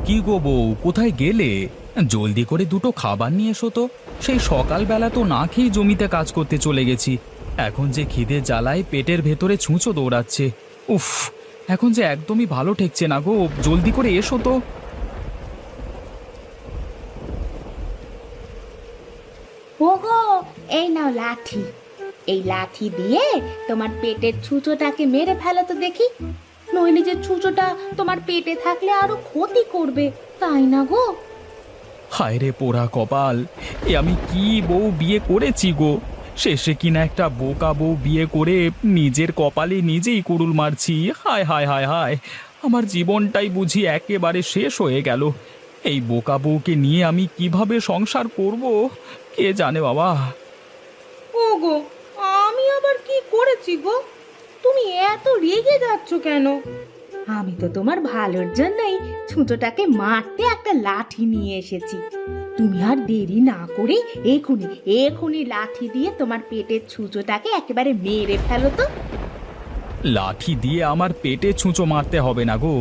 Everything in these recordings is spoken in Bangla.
কি গো বউ, কোথায় গেলে? জলদি করে দুটো খাবার নিয়ে এসো তো। সেই সকালবেলা তো না খেয়ে জমিতে কাজ করতে চলে গেছি। এখন যে খিদে জ্বালায় পেটের ভেতরে ছুঁচো দৌড়াচ্ছে। উফ, এখন যে একদমই ভালো ঠেকছে না গো, জলদি করে এসো তো। ওগো, এই নাও লাঠি। এই লাঠি দিয়ে তোমার পেটের ছুঁচোটাকে মেরে ফেলো তো দেখি। নইলে যে ছুঁচোটা তোমার পেটে থাকলে আরো ক্ষতি করবে, তাই না গো? হায় রে পোড়া কপাল, এ আমি কি বউ বিয়ে করেছি গো! শেষে কিনা একটা বোকা বউ বিয়ে করে নিজের কপালে নিজেই কুড়ুল মারছি। হায় হায় হায় হায়, আমার জীবনটাই বুঝি একেবারে শেষ হয়ে গেল। এই বোকা বউকে নিয়ে আমি কিভাবে সংসার করব, কে জানে বাবা। ওগো, আমি আবার কি করেছি গো? তুমি এত রেগে যাচ্ছ কেন? আমি তো তোমার ভালোর জন্যই ছুঁচোটাকে মারতে একটা লাঠি নিয়ে এসেছি। তুমি আর দেরি না করে এখুনি এখুনি লাঠি দিয়ে তোমার পেটের ছুঁচোটাকে একেবারে মেরে ফেলো তো। লাঠি দিয়ে আমার পেটে ছুঁচো মারতে হবে না গো।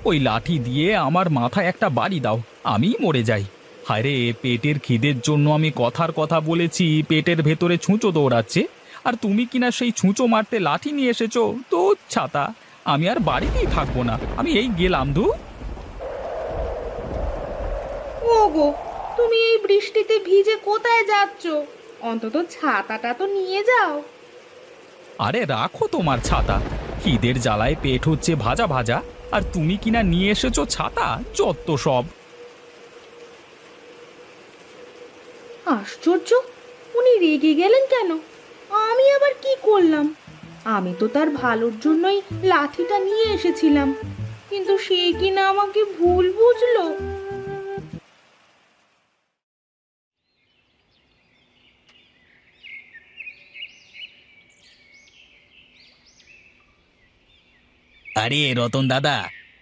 ওই লাঠি দিয়ে আমার মাথায় একটা বাড়ি দাও, আমি মরে যাই। হায় রে, পেটের খিদের জন্য আমি কথার কথা বলেছি, পেটের ভেতরে ছুঁচো দৌড়াচ্ছে, আর তুমি কিনা সেই ছুঁচো মারতে লাঠি নিয়ে এসেছো। তো ছাতা, আমি আর বাড়িতেই থাকবো না, আমি এই গেলাম ধু। ওগো, তুমি এই বৃষ্টিতে ভিজে কোথায় যাচ্ছ? অন্তত ছাতাটা তো নিয়ে যাও। আরে রাখো তোমার ছাতা, খিদের জ্বালায় পেট হচ্ছে ভাজা ভাজা, আর তুমি কিনা নিয়ে এসেছো ছাতা, যত সব। আশ্চর্য, উনি রেগে গেলেন কেন? আমি আবার কি করলাম? আমি তো তার ভালোর জন্যই লাঠিটা নিয়ে এসেছিলাম, কিন্তু সে কিনা আমাকে ভুল বুঝলো। আরে রতন দাদা,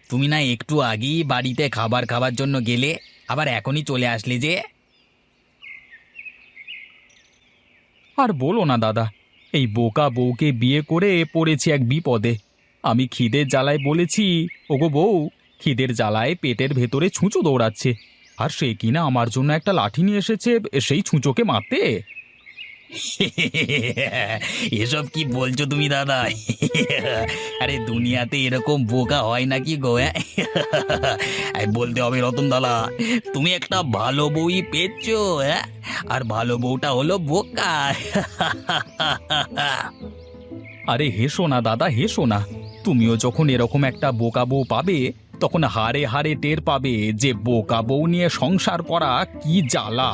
তুমি না একটু আগেই বাড়িতে খাবার খাবার জন্য গেলে, আবার এখনই চলে আসলে যে? আর বলো না দাদা, এই বোকা বউকে বিয়ে করে পড়েছি এক বিপদে। আমি খিদের জ্বালায় বলেছি, ওগো বউ, খিদের জ্বালায় পেটের ভেতরে ছুঁচো দৌড়াচ্ছে, আর সে কিনা আমার জন্য একটা লাঠি নিয়ে এসেছে সেই ছুঁচোকে মারতে। এসব কি বলছো তুমি দাদা? আরে দুনিয়াতে এরকম বোকা হয় নাকি গো? বলতে হবে রতন দাদা, তুমি একটা ভালো বউই পেয়েছো, হ্যাঁ? আর ভালো বউটা হলো বোকা। আরে হেসো না দাদা, হেসো না। তুমিও যখন এরকম একটা বোকা বউ পাবে, তখন হাড়ে হাড়ে টের পাবে যে বোকা বউ নিয়ে সংসার করা কি জ্বালা।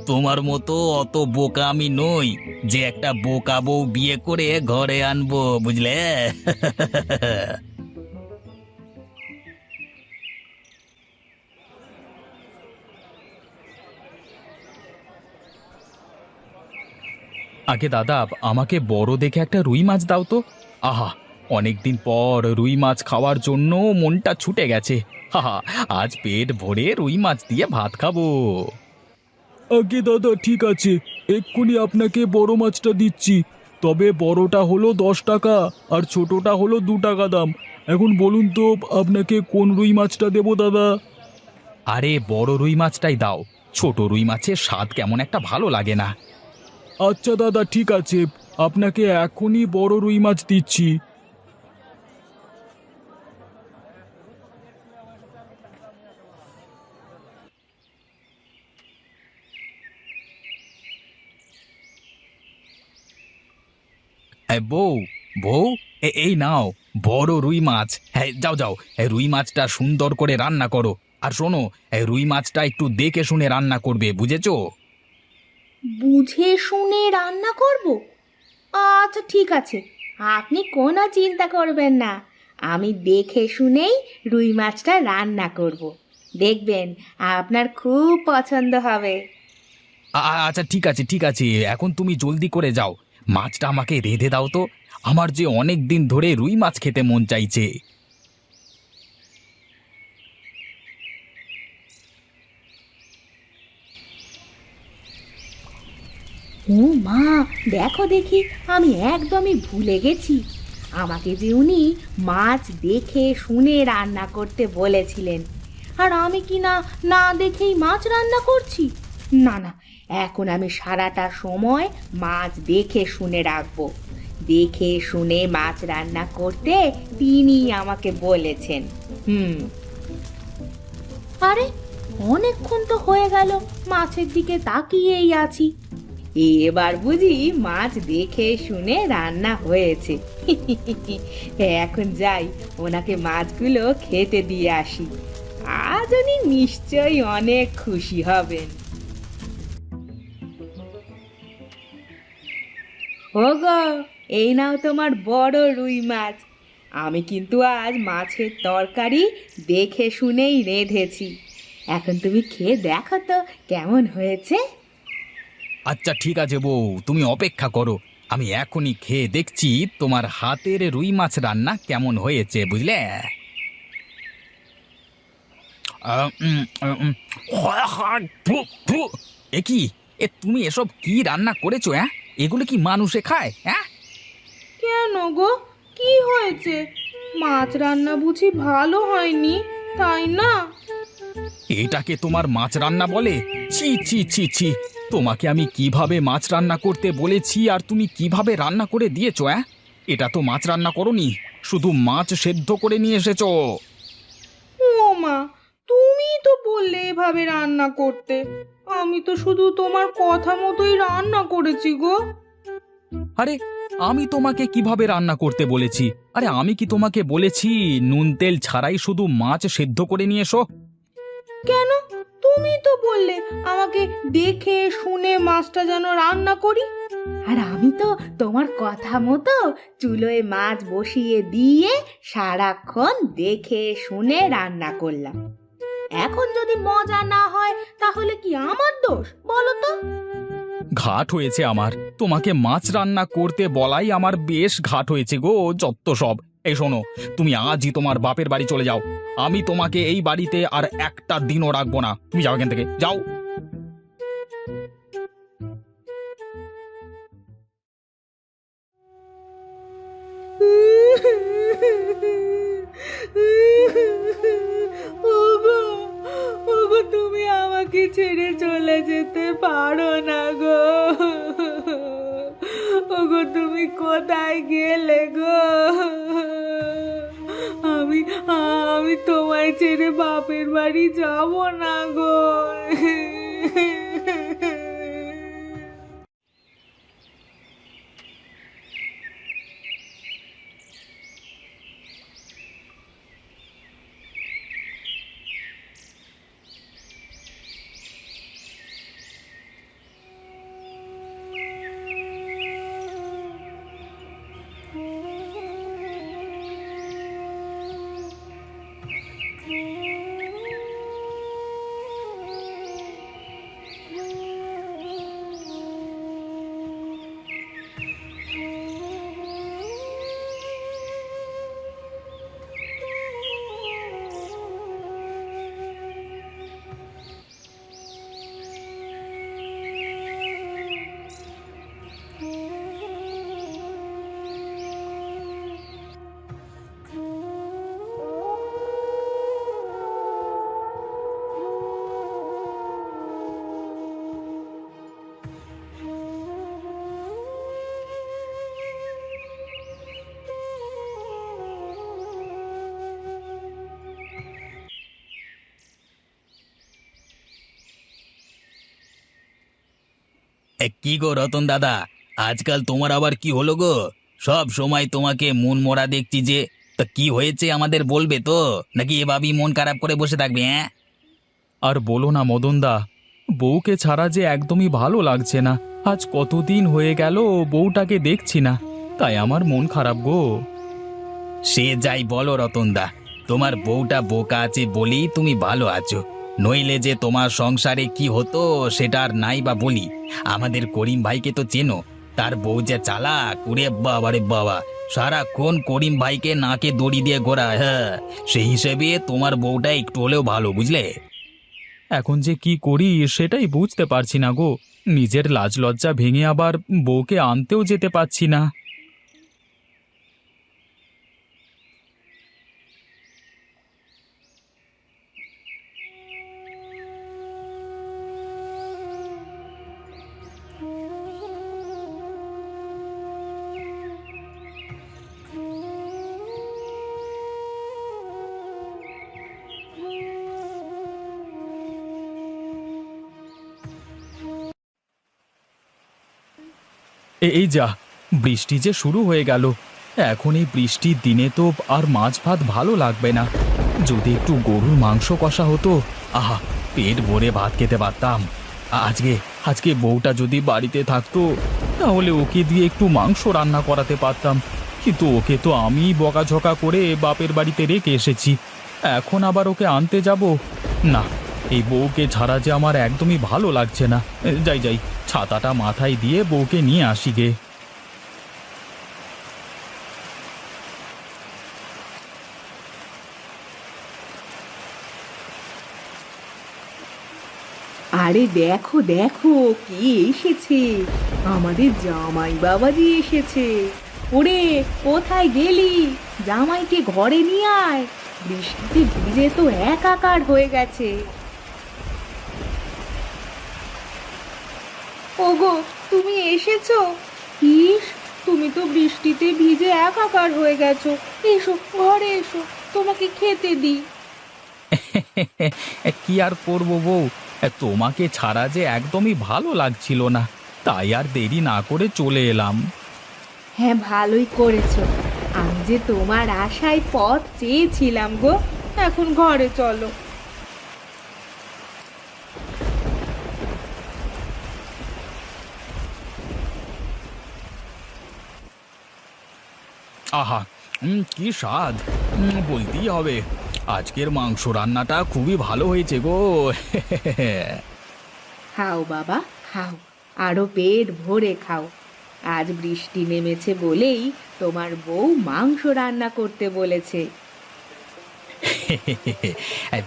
তোমার মতো অত বোকা আমি নই যে একটা বোকা বউ বিয়ে করে ঘরে আনবো, বুঝলে? আগে দাদা, আমাকে বড় দেখে একটা রুই মাছ দাও তো। আহা, অনেকদিন পর রুই মাছ খাওয়ার জন্য মনটা ছুটে গেছে। হাহা, আজ পেট ভরে রুই মাছ দিয়ে ভাত খাবো। আগে দাদা, ঠিক আছে, এক্ষুনি আপনাকে বড় মাছটা দিচ্ছি। তবে বড়টা হলো 10 টাকা আর ছোটটা হলো 2 টাকা দাম। এখন বলুন তো আপনাকে কোন রুই মাছটা দেবো দাদা? আরে বড় রুই মাছটাই দাও, ছোট রুই মাছের স্বাদ কেমন একটা ভালো লাগে না। আচ্ছা দাদা, ঠিক আছে, আপনাকে এখনই বড় রুই মাছ দিচ্ছি। বউ, বউ, এই নাও বড় রুই মাছ। হ্যাঁ, যাও যাও, রুই মাছটা সুন্দর করে রান্না করো। আর শোনো, রুই মাছটা একটু দেখে শুনে রান্না করবে, বুঝেছো? বুঝে শুনে রান্না করব? আচ্ছা ঠিক আছে, আপনি কোনো চিন্তা করবেন না। আমি দেখে শুনেই রুই মাছটা রান্না করব। দেখবেন আপনার খুব পছন্দ হবে। আচ্ছা ঠিক আছে, ঠিক আছে, এখন তুমি জলদি করে যাও, মাছটা আমাকে রেঁধে দাও তো। আমার যে অনেক দিন ধরে রুই মাছ খেতে মন চাইছে। ও মা, দেখো দেখি, আমি একদমই ভুলে গেছি। আমাকে যে উনি মাছ দেখে শুনে রান্না করতে বলেছিলেন, আর আমি কি না না দেখেই মাছ রান্না করছি? না না, এখন আমি সারাটা সময় মাছ দেখে শুনে রাখবো। দেখে শুনে মাছ রান্না করতে তিনি আমাকে বলেছেন। আরে অনেকক্ষণ তো হয়ে গেল মাছের দিকে তাকিয়েই আছি, এবার বুঝি মাছ দেখে শুনে রান্না হয়েছে। এখন যাই, ওনাকে মাছগুলো খেতে দিয়ে আসি, আজ উনি নিশ্চয়ই অনেক খুশি হবেন। ওগো, এই নাও তোমার বড় রুই মাছ। আমি কিন্তু আজ মাছের তরকারি দেখে শুনেই রেঁধেছি। এখন তুমি খেয়ে দেখো তো কেমন হয়েছে। আচ্ছা ঠিক আছে বউ, তুমি অপেক্ষা করো, আমি এখনই খেয়ে দেখছি তোমার হাতের রুই মাছ রান্না কেমন হয়েছে, বুঝলে? এ কি, তুমি এসব কি রান্না করেছো? হ্যাঁ, এগুলো কি মানুষে খায়? হ্যাঁ, কেন গো, কি হয়েছে? মাছ রান্না বুঝি ভালো হয়নি, তাই না? এটাকে তোমার মাছ রান্না বলে? ছি ছি ছি ছি, তোমাকে আমি কিভাবে মাছ রান্না করতে বলেছি আর তুমি কিভাবে রান্না করে দিয়েছো? হ্যাঁ, এটা তো মাছ রান্না করোনি, শুধু মাছ সেদ্ধ করে নিয়ে এসেছো। ও মা, তুমিই তো বললে এভাবে রান্না করতে। আমি তো শুধু তোমার কথা মতোই রান্না করেছি গো। আরে আমি তোমাকে কিভাবে রান্না করতে বলেছি? আরে আমি কি তোমাকে বলেছি নুন তেল ছাড়াই শুধু মাছ সেদ্ধ করে নিয়ে এসো? কেন, তুমি তো বললে আমাকে দেখে শুনে মাছটা যেন রান্না করি, আর আমি তো তোমার কথা মতো চুলোয় মাছ বসিয়ে দিয়ে সারাক্ষণ দেখে শুনে রান্না করলাম। এখন যদি মজা না হয় তাহলে কি আমার দোষ বলো তো? ঘাট হয়েছে আমার, তোমাকে মাছ রান্না করতে বলাই আমার বেশ ঘাট হয়েছে গো, যত সব। এই শোনো, তুমি আজই তোমার বাপের বাড়ি চলে যাও, আমি তোমাকে এই বাড়িতে আর একটা দিনও রাখবো না। তুমি যাও, এখান থেকে যাও। ওগো, ওগো, তুমি আমাকে ছেড়ে চলে যেতে পারো না গো। ওগো, তুমি কোথায় গেলে গো? আমি আমি তোমায় ছেড়ে বাপের বাড়ি যাব না গো। কি গো রতন দাদা, আজকাল তোমার আবার কি হলো গো? সব সময় তোমাকে মন মরা দেখছি যে। তা কি হয়েছে আমাদের বলবে তো, নাকি এভাবেই মন খারাপ করে বসে থাকবে? হ্যাঁ, আর বলো না মদনদা, বউকে ছাড়া যে একদমই ভালো লাগছে না। আজ কতদিন হয়ে গেল বউটাকে দেখছি না, তাই আমার মন খারাপ গো। সে যাই বলো রতনদা, তোমার বউটা বোকা আছে বলেই তুমি ভালো আছো, নইলে যে তোমার সংসারে কি হতো সেটা আর নাই বা বলি। আমাদের করিম ভাইকে তো চেনো, তার বউ যে চালাক, উরে বাবা রে বাবা, সারাক্ষণ করিম ভাইকে নাকে দড়ি দিয়ে ঘোরায়। হ্যাঁ, সেই হিসেবে তোমার বউটা একটু হলেও ভালো, বুঝলে? এখন যে কি করি সেটাই বুঝতে পারছি না গো, নিজের লাজ লজ্জা ভেঙে আবার বউকে আনতেও যেতে পারছি না। এই যা, বৃষ্টি যে শুরু হয়ে গেল। এখন এই বৃষ্টির দিনে তো আর মাছ ভাত ভালো লাগবে না। যদি একটু গরুর মাংস কষা হতো, আহা, পেট ভরে ভাত খেতে পারতাম। আজকে আজকে বউটা যদি বাড়িতে থাকতো, তাহলে ওকে দিয়ে একটু মাংস রান্না করাতে পারতাম। কিন্তু ওকে তো আমি বকাঝকা করে বাপের বাড়িতে রেখে এসেছি। এখন আবার ওকে আনতে যাব? না, এই বউকে ছাড়া যে আমার একদমই ভালো লাগছে না। যাই যাই, ছাতাটা মাথায় দিয়ে বউকে নিয়ে আসি গে। আরে দেখো দেখো কে এসেছে, আমাদের জামাই বাবাজি এসেছে। ওরে, কোথায় গেলি? জামাইকে ঘরে নিয়ে আয়, বৃষ্টিতে ভিজে তো একাকার হয়ে গেছে। ওগো, তুমি এসেছো? ইস, তুমি তো বৃষ্টিতে ভিজে একাকার হয়ে গেছো। এসো, ঘরে এসো, তোমাকে খেতে দিই। কি আর করবো বউ, তোমাকে ছাড়া যে একদমই ভালো লাগছিল না, তাই আর দেরি না করে চলে এলাম। হ্যাঁ, ভালোই করেছো। আমি যে তোমার আশায় পথ চেয়েছিলাম গো। এখন ঘরে চলো। আহা, কি স্বাদ! বলতেই হবে, আজকের মাংস রান্নাটা খুবই ভালো হয়েছে গো। খাও বাবা, খাও, আরো পেট ভরে খাও। আজ বৃষ্টি নেমেছে বলেই তোমার বউ মাংস রান্না করতে বলেছে।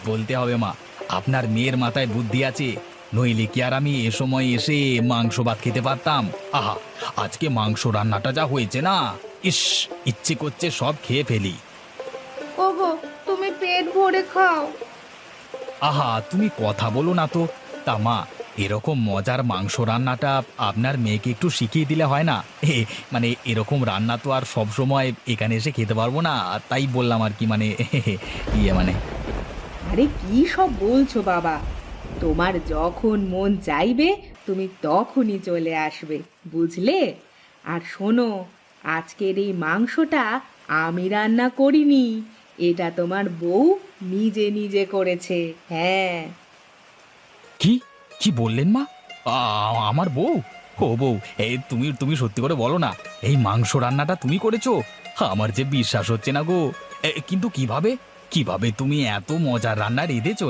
বলতে হবে মা, আপনার মেয়ের মাথায় বুদ্ধি আছে। নইলে কি আর আমি এ সময় এসে মাংস ভাত খেতে পারতাম? আহা, আজকে মাংস রান্নাটা যা হয়েছে না, ইস, ইচ্ছে করছে সব খেয়ে ফেলি। ওগো, তুমি পেট ভরে খাও। আহা, তুমি কথা বলো না তো। তা মা, এরকম মজার মাংস রান্নাটা আপনার মেয়েকে একটু শিখিয়ে দিলে হয় না? মানে এরকম রান্না তো আর সব সময় এখানে এসে খেতে পারবো না, তাই বললাম আর কি, মানে মানে আরে কি সব বলছো বাবা? তোমার যখন মন চাইবে তুমি তখনই চলে আসবে, বুঝলে? আর শোনো, আজকের এই মাংসটা আমি রান্না করিনি, এটা তোমার বউ নিজে নিজে করেছে। হ্যাঁ। কি কি বললেন মা? আমার বউ? ও বউ, তুমি তুমি সত্যি করে বলো না, এই মাংস রান্নাটা তুমি করেছো? আমার যে বিশ্বাস হচ্ছে না গো। কিন্তু কিভাবে কিভাবে তুমি এত মজার রান্না রেঁধেছো?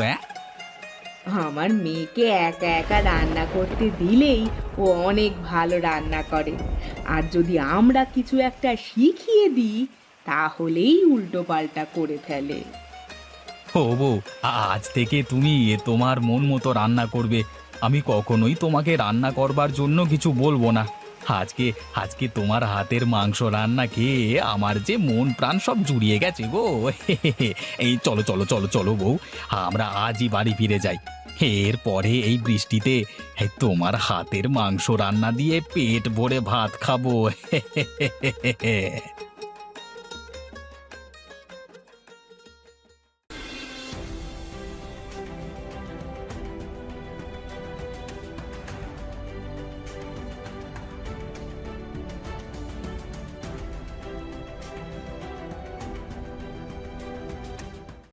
আমার মেয়েকে একা একা রান্না করতে দিলেই ও অনেক ভালো রান্না করে। আর যদি আমরা কিছু একটা শিখিয়ে দিই, তাহলেই উল্টো পাল্টা করে ফেলে। ও বউ, আজ থেকে তুমি তোমার মন মতো রান্না করবে। আমি কখনোই তোমাকে রান্না করবার জন্য কিছু বলবো না। আজকে আজকে তোমার হাতের মাংস রান্না খেয়ে আমার যে মন প্রাণ সব জুড়িয়ে গেছে গো। এই চলো চলো চলো চলো বউ, আমরা আজই বাড়ি ফিরে যাই। এরপরে এই বৃষ্টিতে তোমার হাতের মাংস রান্না দিয়ে পেট ভরে ভাত খাবো।